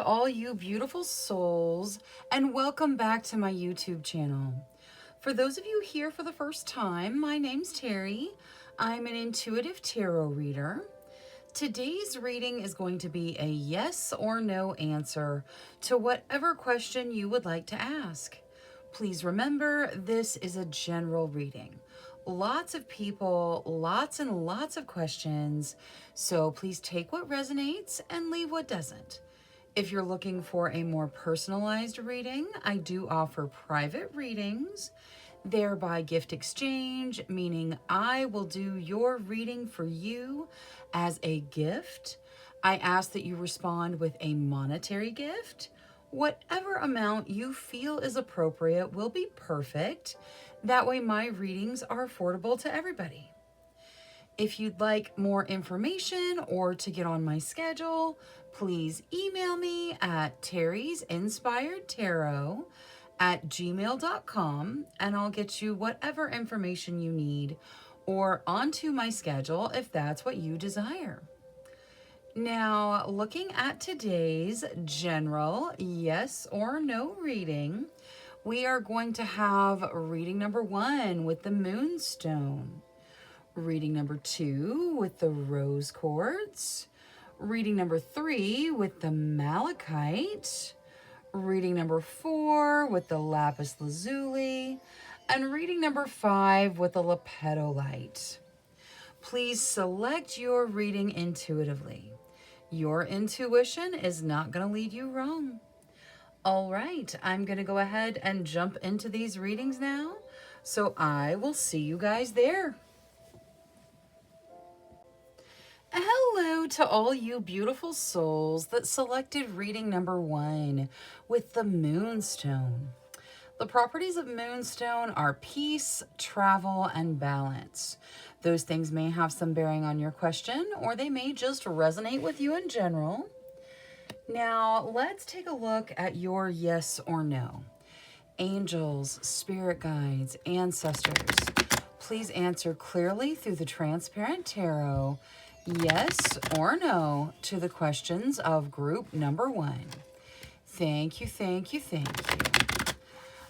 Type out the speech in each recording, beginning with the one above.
all you beautiful souls, and welcome back to my YouTube channel. For those of you here for the first time, my name's Cheri. I'm an intuitive tarot reader. Today's reading is going to be a yes or no answer to whatever question you would like to ask. Please remember, this is a general reading. Lots of people, lots and lots of questions, so please take what resonates and leave what doesn't. If you're looking for a more personalized reading, I do offer private readings, thereby gift exchange, meaning I will do your reading for you as a gift. I ask that you respond with a monetary gift. Whatever amount you feel is appropriate will be perfect. That way my readings are affordable to everybody. If you'd like more information or to get on my schedule, please email me at terrysinspiredtarot@gmail.com and I'll get you whatever information you need or onto my schedule if that's what you desire. Now, looking at today's general yes or no reading, we are going to have reading number 1 with the Moonstone, reading number 2 with the Rose Quartz, reading number 3 with the Malachite, reading number 4 with the Lapis Lazuli, and reading number 5 with the Lepidolite. Please select your reading intuitively. Your intuition is not going to lead you wrong. All right, I'm going to go ahead and jump into these readings now, so I will see you guys there. Hello to all you beautiful souls that selected reading number 1 with the Moonstone. The properties of Moonstone are peace, travel, and balance. Those things may have some bearing on your question, or they may just resonate with you in general. Now, let's take a look at your yes or no. Angels, spirit guides, ancestors, please answer clearly through the transparent tarot, yes or no, to the questions of group number 1. Thank you, thank you, thank you.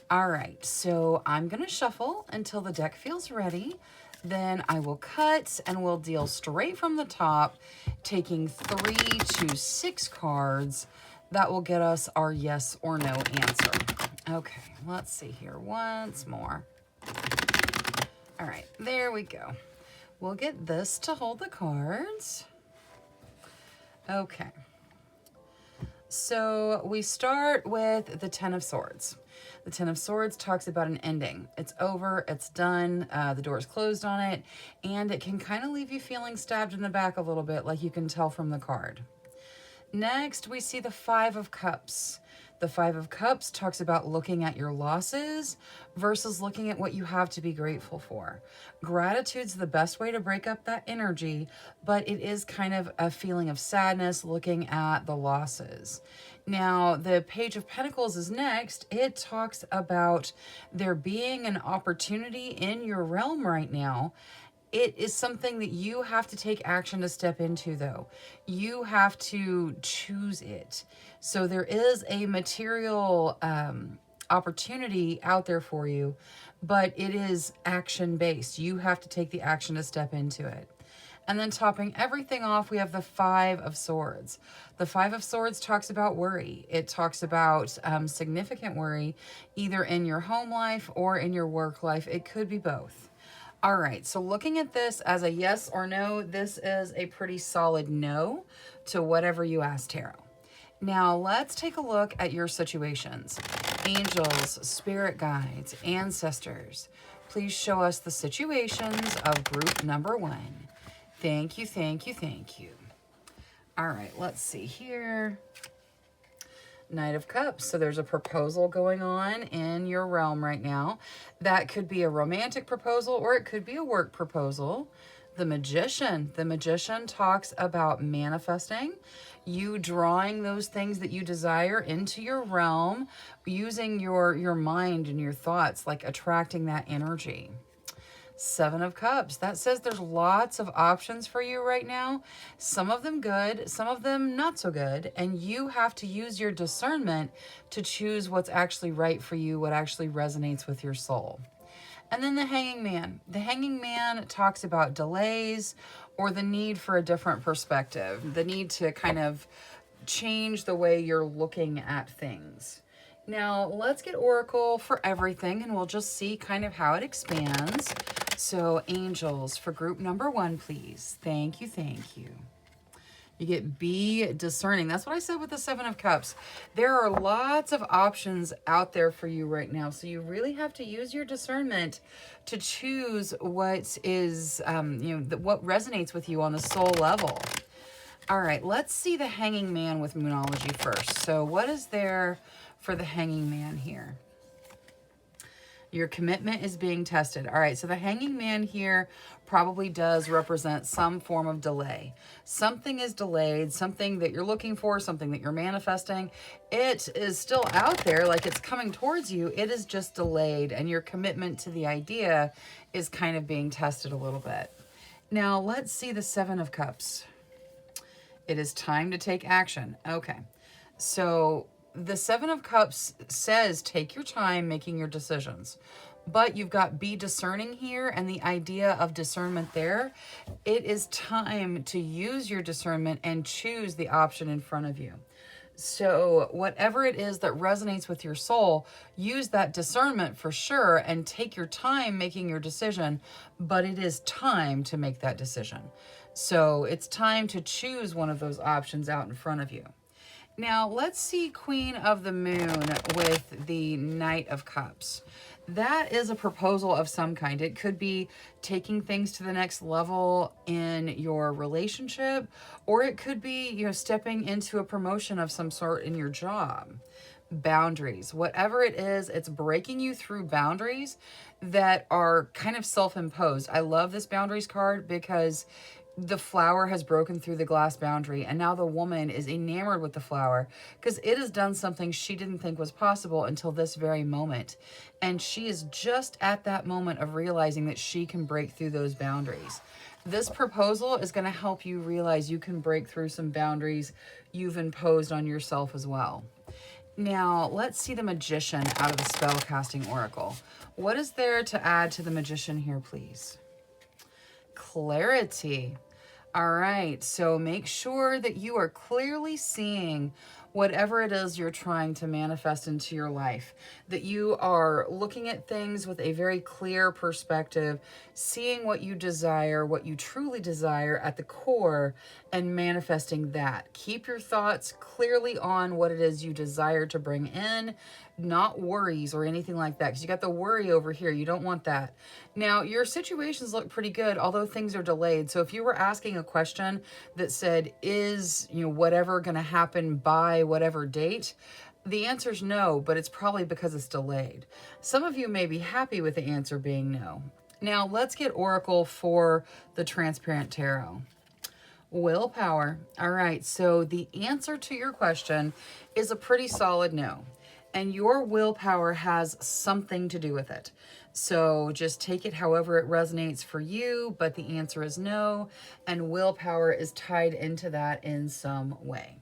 All right, so I'm going to shuffle until the deck feels ready. Then I will cut and we'll deal straight from the top, taking 3 to 6 cards. That will get us our yes or no answer. Okay, let's see here once more. All right, there we go. We'll get this to hold the cards. Okay. So we start with the Ten of Swords. The Ten of Swords talks about an ending. It's over, it's done, the door's closed on it, and it can kind of leave you feeling stabbed in the back a little bit, like you can tell from the card. Next, we see the Five of Cups. The Five of Cups talks about looking at your losses versus looking at what you have to be grateful for. Gratitude's the best way to break up that energy, but it is kind of a feeling of sadness looking at the losses. Now, the Page of Pentacles is next. It talks about there being an opportunity in your realm right now. It is something that you have to take action to step into, though. You have to choose it. So there is a material opportunity out there for you, but it is action-based. You have to take the action to step into it. And then topping everything off, we have the Five of Swords. The Five of Swords talks about worry. It talks about significant worry, either in your home life or in your work life. It could be both. All right, so looking at this as a yes or no, this is a pretty solid no to whatever you ask tarot. Now, let's take a look at your situations. Angels, spirit guides, ancestors, please show us the situations of group number 1. Thank you, thank you, thank you. All right, let's see here. Knight of Cups. So there's a proposal going on in your realm right now. That could be a romantic proposal or it could be a work proposal. The Magician. The Magician talks about manifesting, you drawing those things that you desire into your realm, using your mind and your thoughts, like attracting that energy. Seven of Cups. That says there's lots of options for you right now. Some of them good, some of them not so good. And you have to use your discernment to choose what's actually right for you, what actually resonates with your soul. And then the Hanging Man. The Hanging Man talks about delays or the need for a different perspective, the need to kind of change the way you're looking at things. Now, let's get Oracle for everything, and we'll just see kind of how it expands. So, angels, for group number 1, please. Thank you, thank you. You get be discerning. That's what I said with the Seven of Cups. There are lots of options out there for you right now. So you really have to use your discernment to choose what is, what resonates with you on the soul level. All right, let's see the Hanging Man with Moonology first. So what is there for the Hanging Man here? Your commitment is being tested. All right, so the Hanging Man here probably does represent some form of delay. Something is delayed, something that you're looking for, something that you're manifesting. It is still out there, like it's coming towards you. It is just delayed, and your commitment to the idea is kind of being tested a little bit. Now, let's see the Seven of Cups. It is time to take action. Okay, so the Seven of Cups says take your time making your decisions, but you've got be discerning here, and the idea of discernment there. It is time to use your discernment and choose the option in front of you. So whatever it is that resonates with your soul, use that discernment for sure and take your time making your decision, but it is time to make that decision. So it's time to choose one of those options out in front of you. Now, let's see Queen of the Moon with the Knight of Cups. That is a proposal of some kind. It could be taking things to the next level in your relationship, or it could be, stepping into a promotion of some sort in your job. Boundaries, whatever it is, it's breaking you through boundaries that are kind of self-imposed. I love this boundaries card because the flower has broken through the glass boundary, and now the woman is enamored with the flower because it has done something she didn't think was possible until this very moment. And she is just at that moment of realizing that she can break through those boundaries. This proposal is going to help you realize you can break through some boundaries you've imposed on yourself as well. Now, let's see the Magician out of the Spellcasting Oracle. What is there to add to the Magician here, please? Clarity. All right, so make sure that you are clearly seeing whatever it is you're trying to manifest into your life, that you are looking at things with a very clear perspective, seeing what you desire, what you truly desire at the core, and manifesting that. Keep your thoughts clearly on what it is you desire to bring in, not worries or anything like that, because you got the worry over here. You don't want that. Now, your situations look pretty good, although things are delayed. So if you were asking a question that said, is whatever going to happen by whatever date, the answer is no, but it's probably because it's delayed. Some of you may be happy with the answer being no. Now, let's get Oracle for the Transparent Tarot. Willpower. All right, so the answer to your question is a pretty solid no. And your willpower has something to do with it. So just take it however it resonates for you, but the answer is no, and willpower is tied into that in some way.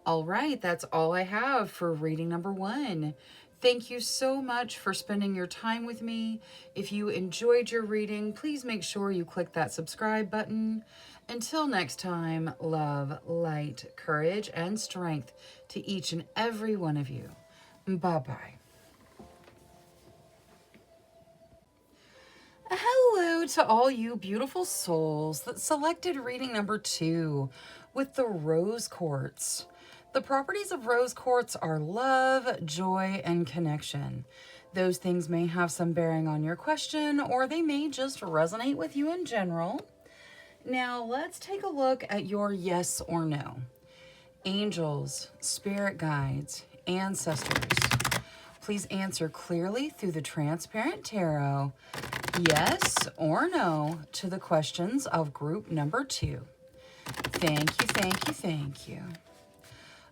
All right, that's all I have for reading number 1. Thank you so much for spending your time with me. If you enjoyed your reading, please make sure you click that subscribe button. Until next time, love, light, courage, and strength to each and every one of you. Bye-bye. Hello to all you beautiful souls that selected reading number 2 with the Rose Quartz. The properties of Rose Quartz are love, joy, and connection. Those things may have some bearing on your question, or they may just resonate with you in general. Now, let's take a look at your yes or no. Angels, spirit guides, ancestors, please answer clearly through the Transparent Tarot, yes or no, to the questions of group number 2. Thank you, thank you, thank you.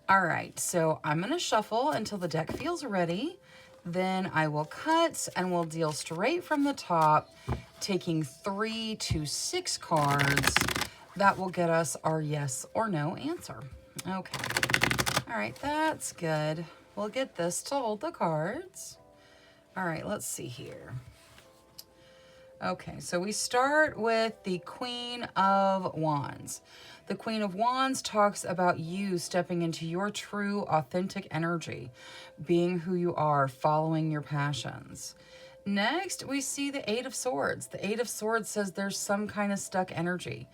All right, so I'm going to shuffle until the deck feels ready. Then I will cut and we'll deal straight from the top taking 3 to 6 cards, that will get us our yes or no answer. Okay. All right, that's good. We'll get this to hold the cards. All right, let's see here. Okay, so we start with the Queen of Wands. The Queen of Wands talks about you stepping into your true, authentic energy, being who you are, following your passions. Next, we see the Eight of Swords. The Eight of Swords says there's some kind of stuck energy.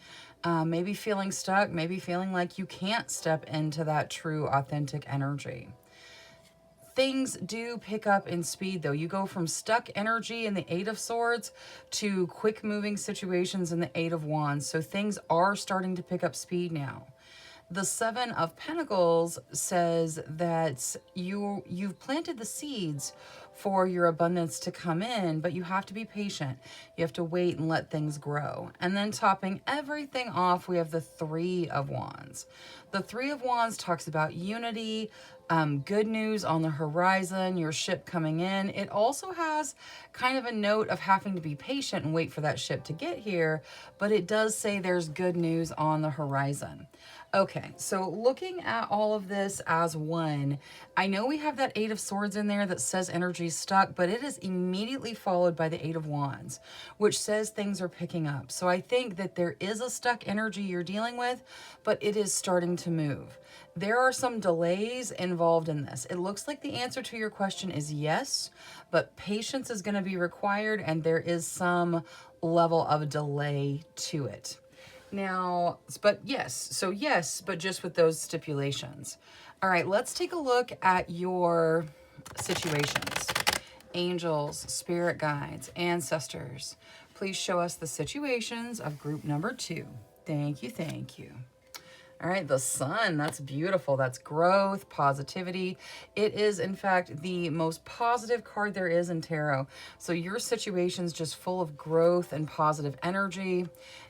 Maybe feeling stuck, maybe feeling like you can't step into that true, authentic energy. Things do pick up in speed, though. You go from stuck energy in the Eight of Swords to quick moving situations in the Eight of Wands. So things are starting to pick up speed now. The Seven of Pentacles says that you've planted the seeds for your abundance to come in, but you have to be patient. You have to wait and let things grow. And then topping everything off, we have the Three of Wands. The Three of Wands talks about unity, good news on the horizon, your ship coming in. It also has kind of a note of having to be patient and wait for that ship to get here, but it does say there's good news on the horizon. Okay, so looking at all of this as one, I know we have that Eight of Swords in there that says energy's stuck, but it is immediately followed by the Eight of Wands, which says things are picking up. So I think that there is a stuck energy you're dealing with, but it is starting to move. There are some delays involved in this. It looks like the answer to your question is yes, but patience is going to be required, and there is some level of delay to it. Now, but yes, but just with those stipulations. All right, let's take a look at your situations. Angels, spirit guides, ancestors, please show us the situations of group number 2. Thank you, thank you. All right, the Sun, that's beautiful. That's growth, positivity. It is, in fact, the most positive card there is in tarot. So your situation's just full of growth and positive energy.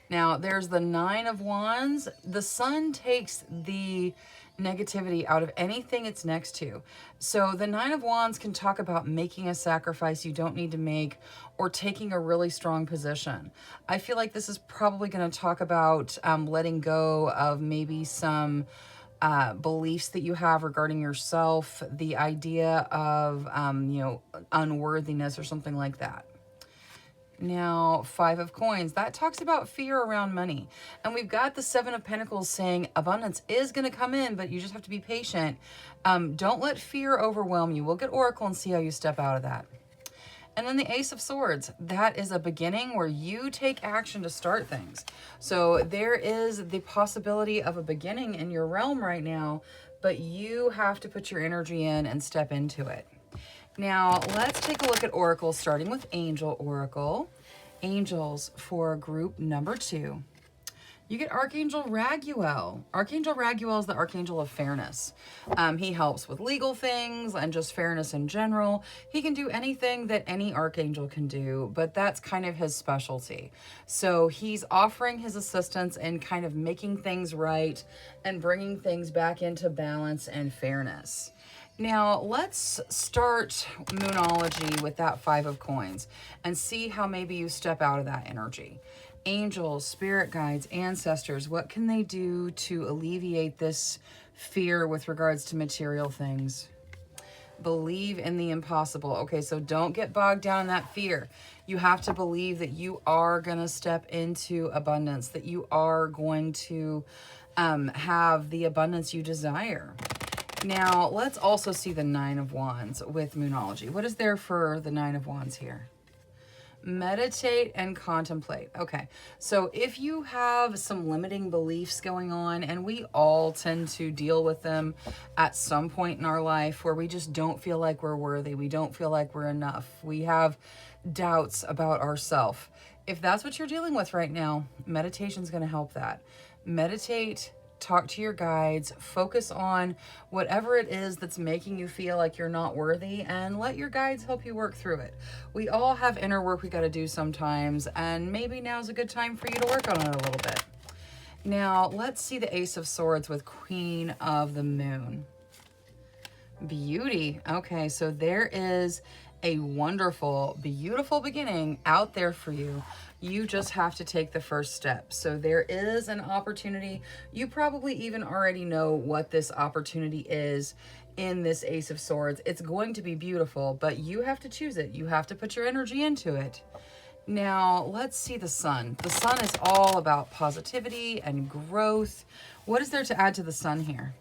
Now, there's the Nine of Wands. The Sun takes the negativity out of anything it's next to. So the Nine of Wands can talk about making a sacrifice you don't need to make, or taking a really strong position. I feel like this is probably going to talk about letting go of maybe some beliefs that you have regarding yourself, the idea of, unworthiness or something like that. Now, Five of Coins, that talks about fear around money. And we've got the Seven of Pentacles saying abundance is going to come in, but you just have to be patient. Don't let fear overwhelm you. We'll get Oracle and see how you step out of that. And then the Ace of Swords, that is a beginning where you take action to start things. So there is the possibility of a beginning in your realm right now, but you have to put your energy in and step into it. Now, let's take a look at Oracle, starting with Angel Oracle. Angels for group number 2. You get Archangel Raguel. Archangel Raguel is the Archangel of Fairness. He helps with legal things and just fairness in general. He can do anything that any Archangel can do, but that's kind of his specialty. So he's offering his assistance in kind of making things right and bringing things back into balance and fairness. Now, let's start Moonology with that Five of Coins and see how maybe you step out of that energy. Angels, spirit guides, ancestors, what can they do to alleviate this fear with regards to material things? Believe in the impossible. Okay, so don't get bogged down in that fear. You have to believe that you are going to step into abundance, that you are going to have the abundance you desire. Now, let's also see the Nine of Wands with Moonology. What is there for the Nine of Wands here? Meditate and contemplate. Okay, so if you have some limiting beliefs going on, and we all tend to deal with them at some point in our life where we just don't feel like we're worthy, we don't feel like we're enough, we have doubts about ourselves. If that's what you're dealing with right now, meditation is going to help that. Meditate, talk to your guides, focus on whatever it is that's making you feel like you're not worthy, and let your guides help you work through it. We all have inner work we got to do sometimes, and maybe now's a good time for you to work on it a little bit. Now, let's see the Ace of Swords with Queen of the Moon. Beauty. Okay, so there is a wonderful, beautiful beginning out there for you. You just have to take the first step. So there is an opportunity. You probably even already know what this opportunity is in this Ace of Swords. It's going to be beautiful, but you have to choose it. You have to put your energy into it. Now, let's see the sun. The sun is all about positivity and growth. What is there to add to the sun here?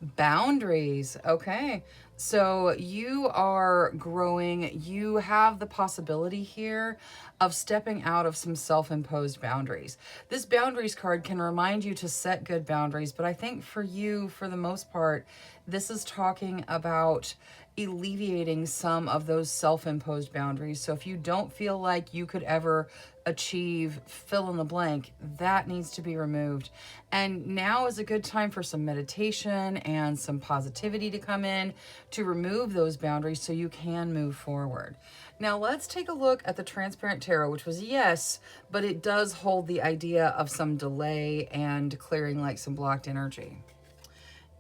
Boundaries. Okay. So you are growing. You have the possibility here of stepping out of some self-imposed boundaries. This boundaries card can remind you to set good boundaries, but I think for you, for the most part, this is talking about alleviating some of those self-imposed boundaries. So if you don't feel like you could ever achieve fill in the blank, that needs to be removed. And now is a good time for some meditation and some positivity to come in to remove those boundaries so you can move forward. Now let's take a look at the Transparent Tarot, which was yes, but it does hold the idea of some delay and clearing like some blocked energy.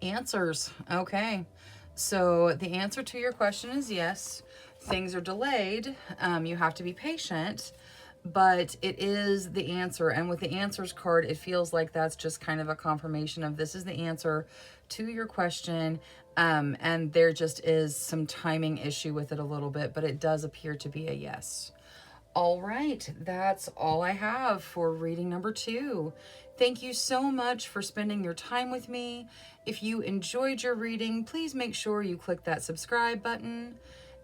Answers. Okay. So the answer to your question is yes. Things are delayed. You have to be patient, but it is the answer. And with the answers card, it feels like that's just kind of a confirmation of this is the answer to your question. And there just is some timing issue with it a little bit, but it does appear to be a yes. All right, that's all I have for reading number 2. Thank you so much for spending your time with me. If you enjoyed your reading, please make sure you click that subscribe button.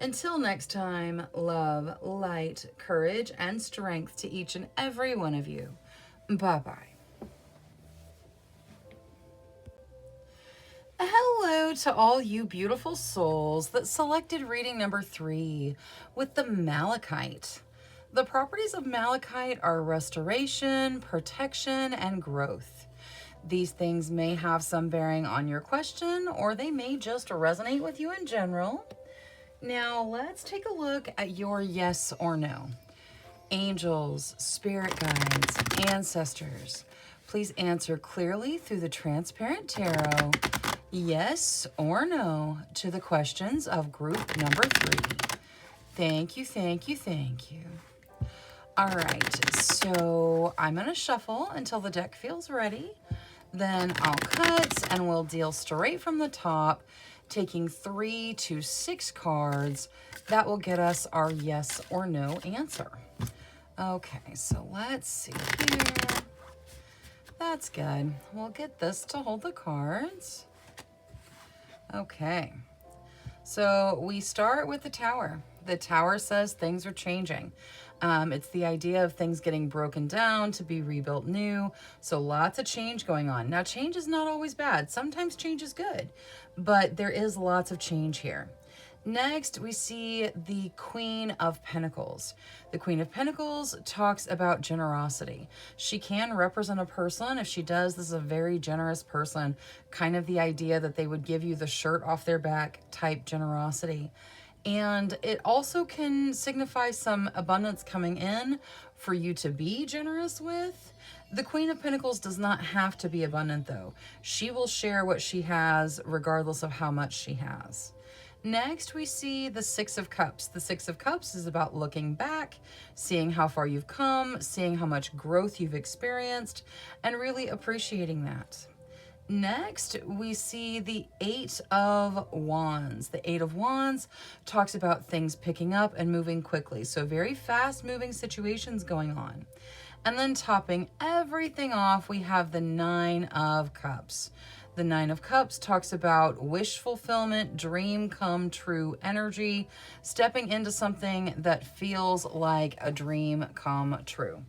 Until next time, love, light, courage, and strength to each and every one of you. Bye-bye. Hello to all you beautiful souls that selected reading number 3 with the Malachite. The properties of Malachite are restoration, protection, and growth. These things may have some bearing on your question, or they may just resonate with you in general. Now, let's take a look at your yes or no. Angels, spirit guides, ancestors, please answer clearly through the Transparent Tarot, yes or no, to the questions of group number 3. Thank you, thank you, thank you. All right, so I'm going to shuffle until the deck feels ready. Then I'll cut and we'll deal straight from the top, taking 3 to 6 cards. That will get us our yes or no answer. Okay, so let's see here. That's good. We'll get this to hold the cards. Okay, so we start with the Tower. The Tower says things are changing. It's the idea of things getting broken down to be rebuilt new. So lots of change going on. Now, change is not always bad. Sometimes change is good, but there is lots of change here. Next, we see the Queen of Pentacles. The Queen of Pentacles talks about generosity. She can represent a person. If she does, this is a very generous person. Kind of the idea that they would give you the shirt off their back type generosity. And it also can signify some abundance coming in for you to be generous with. The Queen of Pentacles does not have to be abundant, though. She will share what she has regardless of how much she has. Next, we see the Six of Cups. The Six of Cups is about looking back, seeing how far you've come, seeing how much growth you've experienced, and really appreciating that. Next, we see the Eight of Wands. The Eight of Wands talks about things picking up and moving quickly. So very fast-moving situations going on. And then topping everything off, we have the Nine of Cups. The Nine of Cups talks about wish fulfillment, dream come true energy, stepping into something that feels like a dream come true.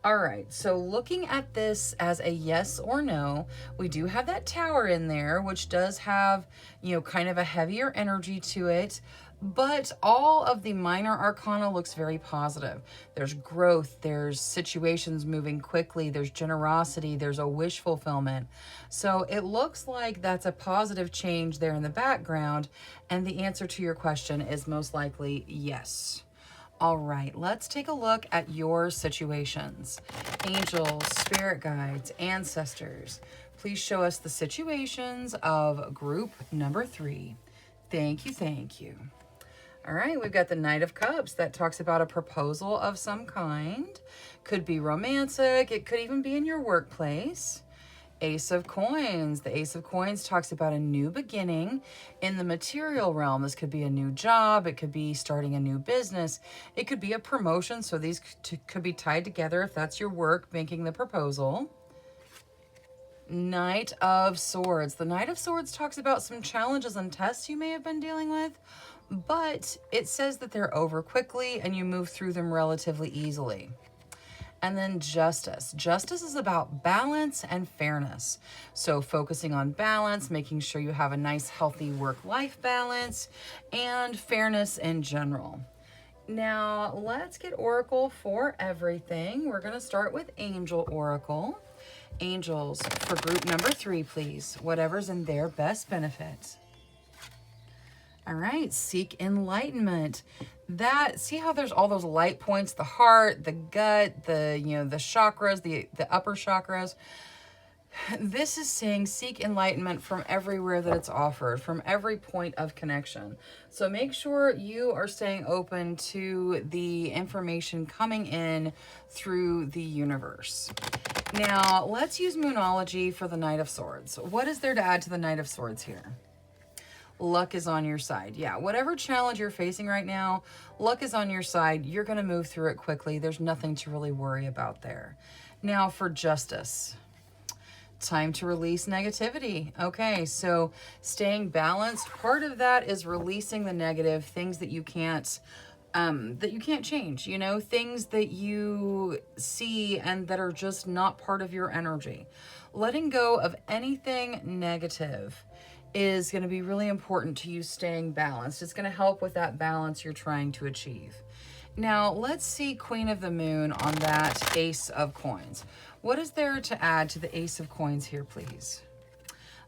All right, so looking at this as a yes or no, we do have that Tower in there, which does have, you know, kind of a heavier energy to it, but all of the minor arcana looks very positive. There's growth, there's situations moving quickly, there's generosity, there's a wish fulfillment. So it looks like that's a positive change there in the background, and the answer to your question is most likely yes. All right, let's take a look at your situations. Angels, spirit guides, ancestors, please show us the situations of group number 3. Thank you, thank you. All right, we've got the Knight of Cups. That talks about a proposal of some kind. Could be romantic. It could even be in your workplace. Ace of Coins. The Ace of Coins talks about a new beginning in the material realm. This could be a new job. It could be starting a new business. It could be a promotion. So these could be tied together if that's your work, making the proposal. Knight of Swords. The Knight of Swords talks about some challenges and tests you may have been dealing with, but it says that they're over quickly and you move through them relatively easily. And then Justice. Justice is about balance and fairness. So focusing on balance, making sure you have a nice, healthy work-life balance, and fairness in general. Now, let's get Oracle for everything. We're going to start with Angel Oracle. Angels, for group number 3, please. Whatever's in their best benefit. All right, seek enlightenment. See how there's all those light points, the heart, the gut, the chakras, the upper chakras. This is saying seek enlightenment from everywhere that it's offered, from every point of connection. So make sure you are staying open to the information coming in through the universe. Now, let's use Moonology for the Knight of Swords. What is there to add to the Knight of Swords here? Luck is on your side. Yeah, whatever challenge you're facing right now, luck is on your side. You're going to move through it quickly. There's nothing to really worry about there. Now for Justice. Time to release negativity. Okay, so staying balanced. Part of that is releasing the negative, things that you can't change, things that you see and that are just not part of your energy. Letting go of anything negative is going to be really important to you staying balanced. It's going to help with that balance you're trying to achieve. Now, let's see Queen of the Moon on that Ace of Coins. What is there to add to the Ace of Coins here, please?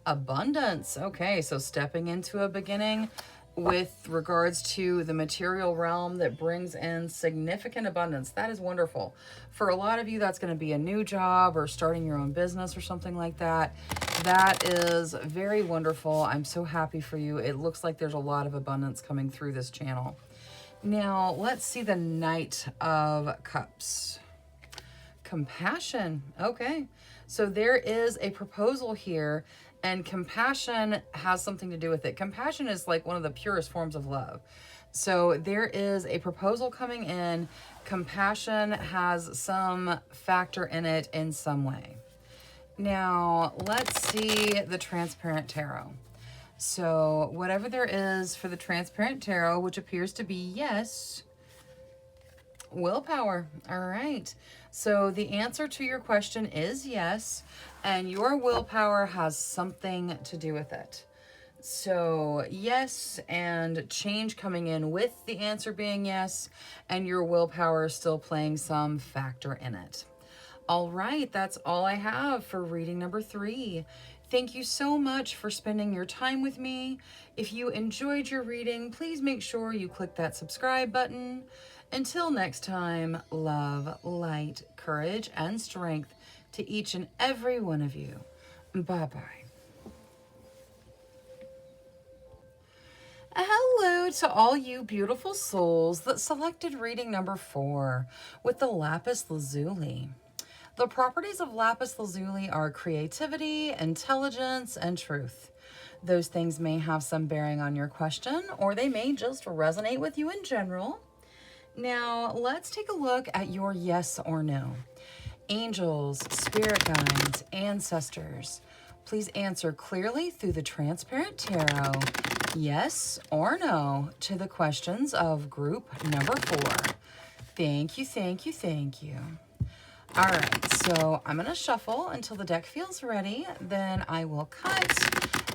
Abundance. Okay, so stepping into a beginning with regards to the material realm that brings in significant abundance. That is wonderful. For a lot of you, that's going to be a new job or starting your own business or something like that. That is very wonderful. I'm so happy for you. It looks like there's a lot of abundance coming through this channel. Now, let's see the Knight of Cups. Compassion. Okay, so there is a proposal here, and compassion has something to do with it. Compassion is like one of the purest forms of love. So there is a proposal coming in. Compassion has some factor in it in some way. Now, let's see the Transparent Tarot. So whatever there is for the Transparent Tarot, which appears to be yes, willpower. All right. So the answer to your question is yes, and your willpower has something to do with it. So yes, and change coming in with the answer being yes, and your willpower still playing some factor in it. All right, that's all I have for reading number 3. Thank you so much for spending your time with me. If you enjoyed your reading, please make sure you click that subscribe button. Until next time, love, light, courage, and strength to each and every one of you. Bye-bye. Hello to all you beautiful souls that selected reading number 4 with the Lapis Lazuli. The properties of Lapis Lazuli are creativity, intelligence, and truth. Those things may have some bearing on your question, or they may just resonate with you in general. Now, let's take a look at your yes or no. Angels, spirit guides, ancestors, please answer clearly through the Transparent Tarot, yes or no, to the questions of group number 4. Thank you, thank you, thank you. All right, so I'm going to shuffle until the deck feels ready. Then I will cut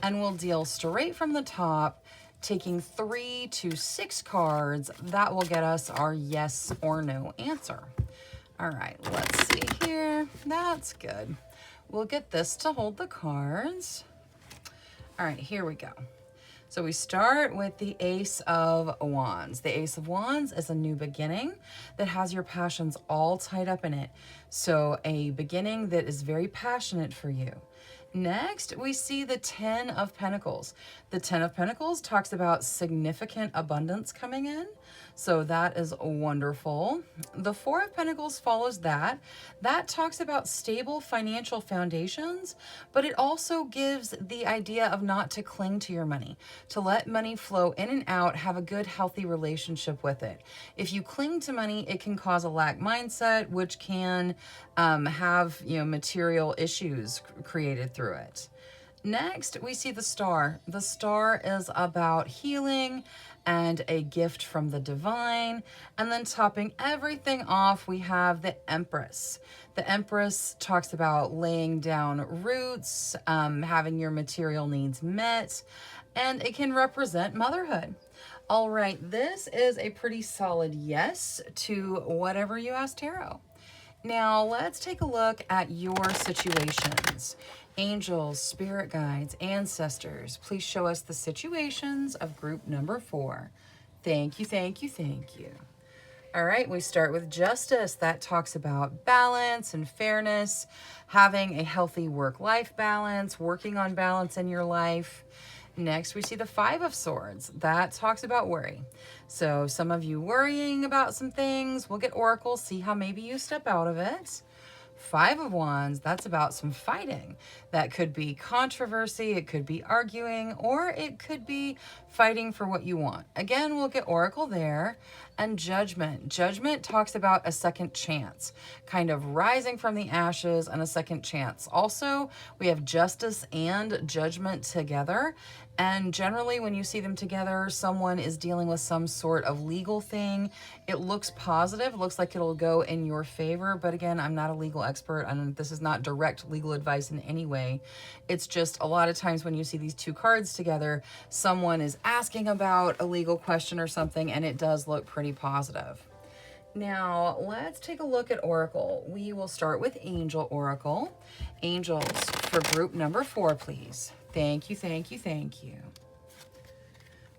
and we'll deal straight from the top, taking 3 to 6 cards. That will get us our yes or no answer. All right, let's see here. That's good. We'll get this to hold the cards. All right, here we go. So we start with the Ace of Wands. The Ace of Wands is a new beginning that has your passions all tied up in it. So a beginning that is very passionate for you. Next, we see the Ten of Pentacles. The Ten of Pentacles talks about significant abundance coming in. So that is wonderful. The Four of Pentacles follows that. That talks about stable financial foundations, but it also gives the idea of not to cling to your money, to let money flow in and out, have a good, healthy relationship with it. If you cling to money, it can cause a lack mindset, which can have, material issues created through it. Next, we see the Star. The Star is about healing and a gift from the divine. And then topping everything off, we have the Empress. The Empress talks about laying down roots, having your material needs met, and it can represent motherhood. All right, this is a pretty solid yes to whatever you asked tarot. Now, let's take a look at your situations. Angels, spirit guides, ancestors, please show us the situations of group number 4. Thank you, thank you, thank you. All right, we start with Justice. That talks about balance and fairness, having a healthy work-life balance, working on balance in your life. Next, we see the Five of Swords. That talks about worry. So some of you worrying about some things. We'll get Oracle, see how maybe you step out of it. Five of Wands, that's about some fighting. That could be controversy, it could be arguing, or it could be fighting for what you want. Again, we'll get Oracle there. And Judgment. Judgment talks about a second chance, kind of rising from the ashes and a second chance. Also, we have Justice and Judgment together. And generally, when you see them together, someone is dealing with some sort of legal thing. It looks positive. It looks like it'll go in your favor. But again, I'm not a legal expert, and this is not direct legal advice in any way. It's just a lot of times when you see these two cards together, someone is asking about a legal question or something, and it does look pretty positive. Now, let's take a look at Oracle. We will start with Angel Oracle. Angels for group number 4, please. Thank you, thank you, thank you.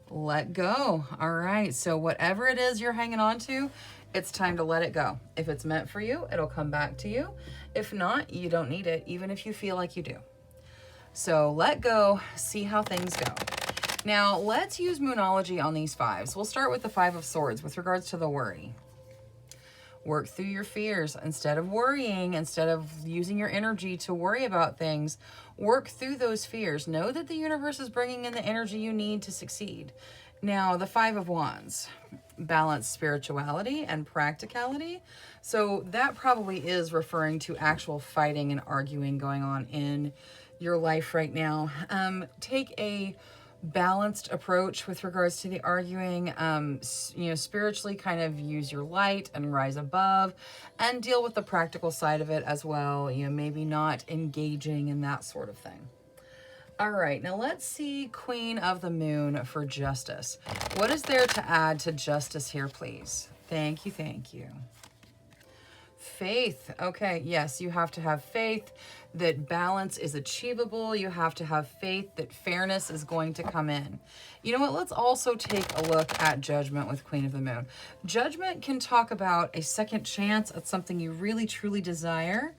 Let go. All right, so whatever it is you're hanging on to, it's time to let it go. If it's meant for you, it'll come back to you. If not, you don't need it, even if you feel like you do. So let go, see how things go. Now, let's use Moonology on these fives. We'll start with the Five of Swords with regards to the worry. Work through your fears. Instead of worrying, instead of using your energy to worry about things, work through those fears. Know that the universe is bringing in the energy you need to succeed. Now, the Five of Wands. Balance spirituality and practicality. So that probably is referring to actual fighting and arguing going on in your life right now. Take a balanced approach with regards to the arguing. Spiritually kind of use your light and rise above and deal with the practical side of it as well. Maybe not engaging in that sort of thing. All right, now let's see Queen of the Moon for Justice. What is there to add to Justice here, please? Thank you, thank you. Faith. Okay, yes, you have to have faith that balance is achievable. You have to have faith that fairness is going to come in. You know what? Let's also take a look at Judgment with Queen of the Moon. Judgment can talk about a second chance at something you really, truly desire,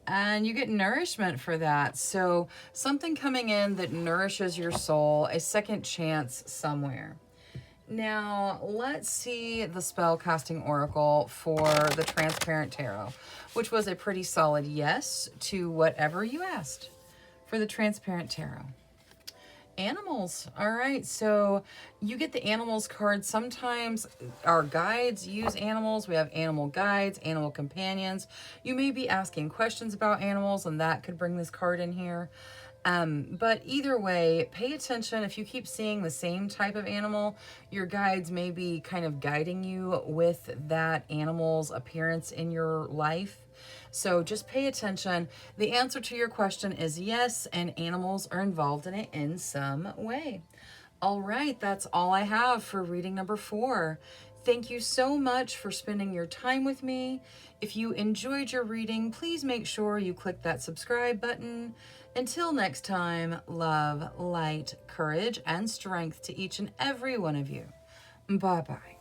and you get nourishment for that. So something coming in that nourishes your soul, a second chance somewhere. Now, let's see the spell casting oracle for the Transparent Tarot, which was a pretty solid yes to whatever you asked for the Transparent Tarot. Animals. All right, so you get the animals card. Sometimes our guides use animals. We have animal guides, animal companions. You may be asking questions about animals, and that could bring this card in here. But either way, pay attention. If you keep seeing the same type of animal, your guides may be kind of guiding you with that animal's appearance in your life. So just pay attention. The answer to your question is yes, and animals are involved in it in some way. All right, that's all I have for reading number 4. Thank you so much for spending your time with me. If you enjoyed your reading, please make sure you click that subscribe button. Until next time, love, light, courage, and strength to each and every one of you. Bye-bye.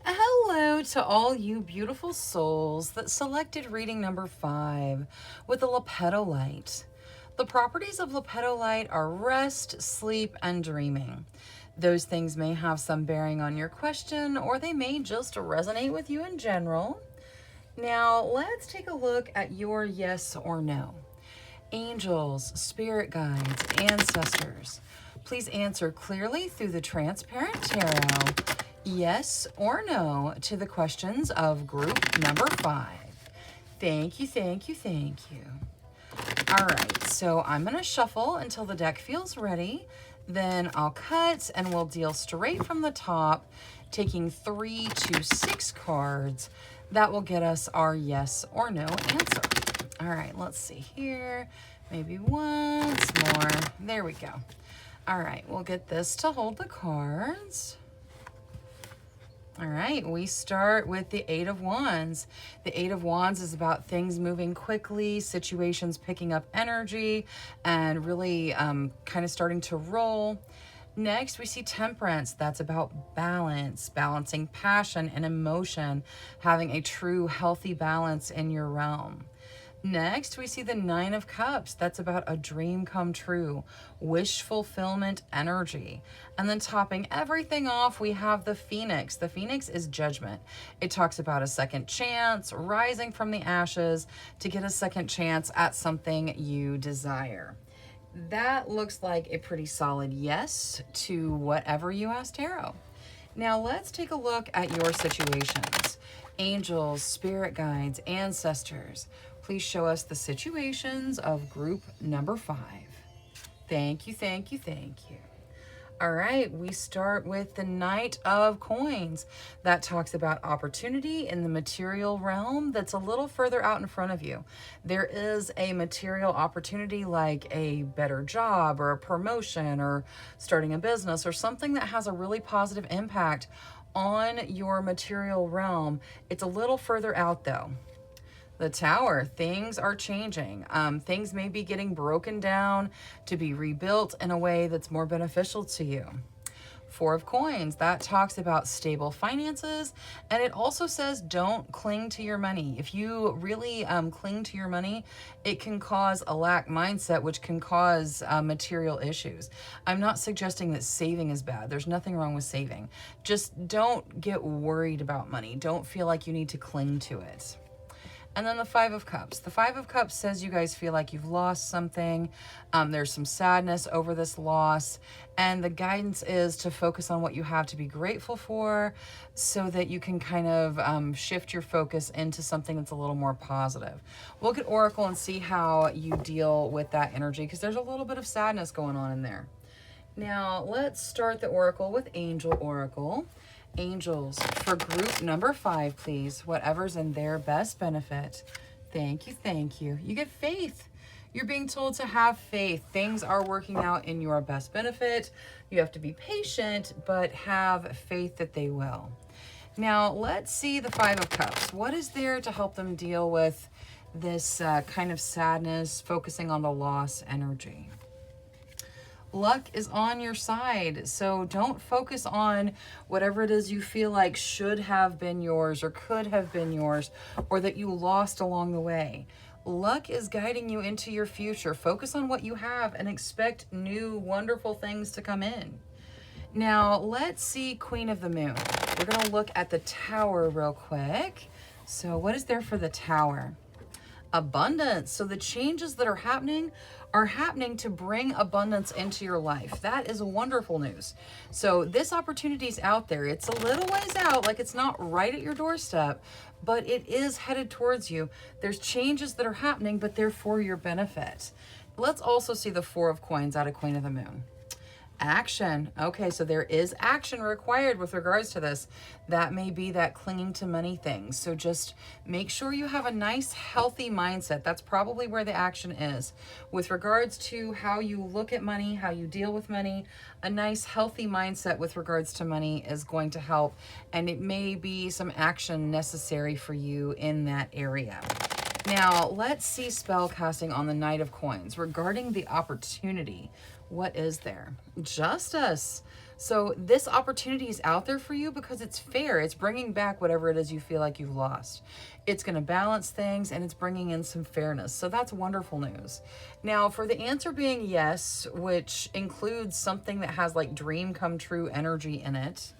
Hello, to all you beautiful souls that selected reading number 5 with the lepetolite. The properties of lepetolite are rest, sleep, and dreaming. Those things may have some bearing on your question, or they may just resonate with you in general. Now, let's take a look at your yes or no. Angels, spirit guides, ancestors, please answer clearly through the transparent tarot, yes or no, to the questions of group number 5. Thank you, thank you, thank you. All right, so I'm going to shuffle until the deck feels ready. Then I'll cut and we'll deal straight from the top, taking 3 to 6 cards. That will get us our yes or no answer. All right, let's see here. Maybe once more. There we go. All right, we'll get this to hold the cards. All right, we start with the 8 of Wands. The 8 of Wands is about things moving quickly, situations picking up energy, and really kind of starting to roll. Next, we see Temperance. That's about balance, balancing passion and emotion, having a true healthy balance in your realm. Next, we see the 9 of Cups. That's about a dream come true, wish fulfillment energy. And then topping everything off, we have the Phoenix. The Phoenix is judgment. It talks about a second chance, rising from the ashes to get a second chance at something you desire. That looks like a pretty solid yes to whatever you asked tarot. Now let's take a look at your situations. Angels, spirit guides, ancestors, please show us the situations of group number 5. Thank you, thank you, thank you. All right, we start with the Knight of Coins. That talks about opportunity in the material realm that's a little further out in front of you. There is a material opportunity like a better job or a promotion or starting a business or something that has a really positive impact on your material realm. It's a little further out though. The Tower, things are changing. Things may be getting broken down to be rebuilt in a way that's more beneficial to you. 4 of Coins, that talks about stable finances, and it also says don't cling to your money. If you really cling to your money, it can cause a lack mindset, which can cause material issues. I'm not suggesting that saving is bad. There's nothing wrong with saving. Just don't get worried about money. Don't feel like you need to cling to it. And then the 5 of Cups. The 5 of Cups says you guys feel like you've lost something. There's some sadness over this loss. And the guidance is to focus on what you have to be grateful for so that you can kind of shift your focus into something that's a little more positive. We'll get Oracle and see how you deal with that energy because there's a little bit of sadness going on in there. Now, let's start the Oracle with Angel Oracle. Angels, for group number 5, please. Whatever's in their best benefit. Thank you, thank you. You get faith. You're being told to have faith. Things are working out in your best benefit. You have to be patient, but have faith that they will. Now, let's see the 5 of Cups. What is there to help them deal with this kind of sadness, focusing on the loss energy? Luck is on your side, so don't focus on whatever it is you feel like should have been yours or could have been yours or that you lost along the way. Luck is guiding you into your future. Focus on what you have and expect new wonderful things to come in. Now, let's see Queen of the Moon. We're going to look at the Tower real quick. So what is there for the Tower? Abundance. So the changes that are happening to bring abundance into your life. That is wonderful news. So this opportunity is out there. It's a little ways out, like it's not right at your doorstep, but it is headed towards you. There's changes that are happening, but they're for your benefit. Let's also see the 4 of Coins out of Queen of the Moon. Action. Okay, so there is action required with regards to this. That may be that clinging to money thing. So just make sure you have a nice, healthy mindset. That's probably where the action is. With regards to how you look at money, how you deal with money, a nice, healthy mindset with regards to money is going to help. And it may be some action necessary for you in that area. Now, let's see spell casting on the Knight of Coins regarding the opportunity. What is there? Justice. So this opportunity is out there for you because it's fair. It's bringing back whatever it is you feel like you've lost. It's going to balance things, and it's bringing in some fairness. So that's wonderful news. Now, for the answer being yes, which includes something that has like dream come true energy in it,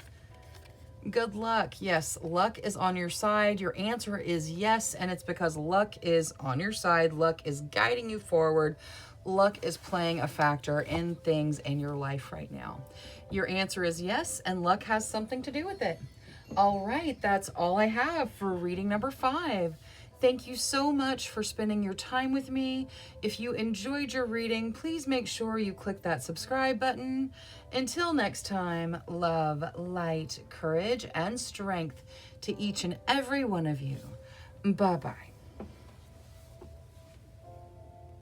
good luck. Yes, luck is on your side. Your answer is yes, and it's because luck is on your side. Luck is guiding you forward. Luck is playing a factor in things in your life right now. Your answer is yes, and luck has something to do with it. All right, that's all I have for reading number 5. Thank you so much for spending your time with me. If you enjoyed your reading, please make sure you click that subscribe button. Until next time, love, light, courage, and strength to each and every one of you. Bye-bye.